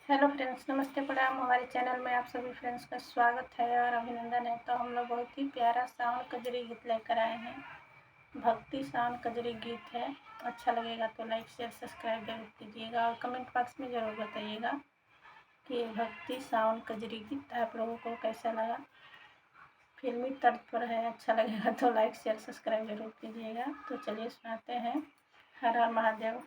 Hello friends, नमस्ते प्रणाम। हमारे चैनल में आप सभी फ्रेंड्स का स्वागत है और अभिनंदन है। तो हम लोग बहुत ही प्यारा सावन कजरी गीत लेकर आए हैं। भक्ति सावन कजरी गीत है। अच्छा लगेगा तो लाइक शेयर सब्सक्राइब जरूर कीजिएगा और कमेंट बॉक्स में ज़रूर बताइएगा कि भक्ति सावन कजरी गीत आप लोगों को कैसा लगा। फिल्मी तर्ज पर है, अच्छा लगेगा तो लाइक शेयर सब्सक्राइब जरूर कीजिएगा। तो चलिए सुनाते हैं। हर हर महादेव।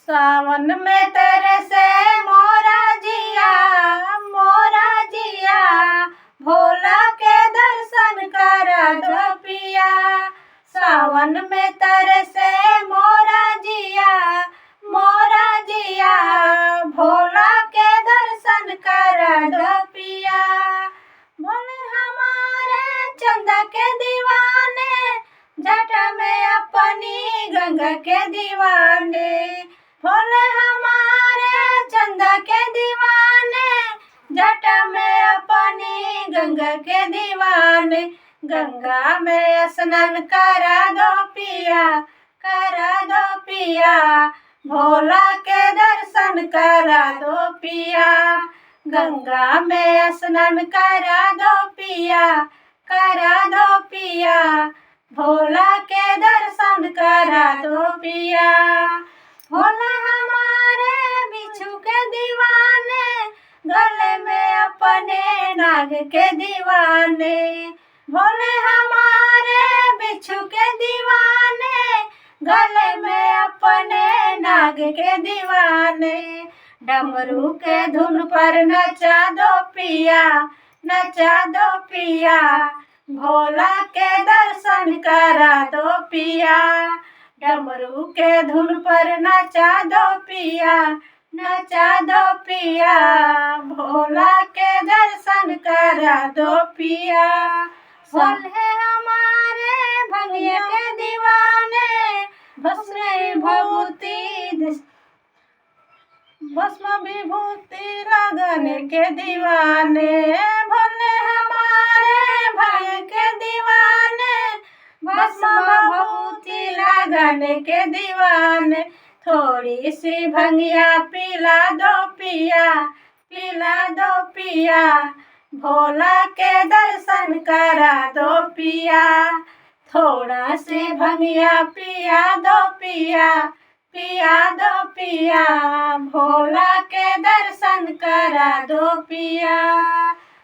सावन में तरसे मोरा जिया भोला के दर्शन करा दो पिया। सावन में तरसे मोरा जिया भोला के दर्शन करा दो पिया। बोले हमारे चंदा के दीवाने, जटा में अपनी गंगा के दीवाने। भोले हमारे चंदा के दीवाने, जटा में अपनी गंगा के दीवाने। गंगा में स्नान करा दो पिया, भोला के दर्शन करा दो पिया। गंगा में स्नान करा दो पिया, भोला के दर्शन करा दो पिया। भोला हमारे बिच्छू के दीवाने, गले में अपने नाग के दीवाने। भोले हमारे बिच्छू के दीवाने, गले में अपने नाग के दीवाने। डमरू के धुन पर नचा दो पिया, भोला के दर्शन करा दो पिया। डमरू के धुन पर नचा दो पिया, भोला के दर्शन करा दो पिया। सोल्हे हमारे भंगिया के दीवाने, भस्म विभूति लगाने के दीवाने। भोले हमारे भंगिया के दीवाने, भस्म विभूति लगाने के दीवाने। थोड़ी सी भंगिया पिला दो पिया, भोला के दर्शन करा दो पिया। थोड़ा से भंगिया पिया दो पिया, भोला के दर्शन करा दो पिया।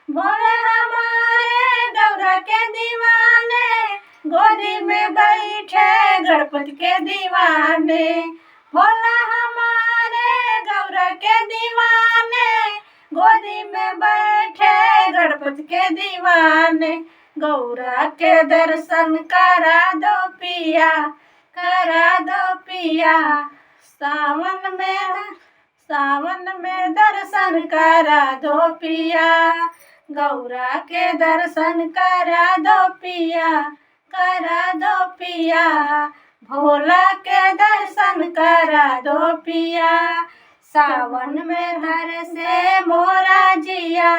भोले हमारे गौरा के दीवाने, गोदी में बैठे गणपति के दीवाने। भोला हमारे गौरा के दीवाने, गोदी में बैठे गणपति के दीवाने। गौरा के दर्शन करा दो पिया, सावन में दर्शन करा दो पिया। गौरा के दर्शन करा दो पिया, भोला के दर्शन करा दो पिया। सावन में तरसे मोरा जिया,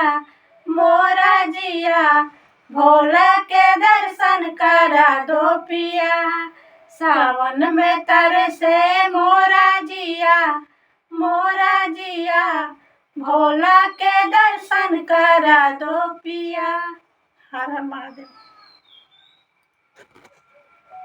भोला के दर्शन करा दो पिया। सावन में तरसे मोरा जिया, भोला के दर्शन करा दो पिया। हर हर महादेव।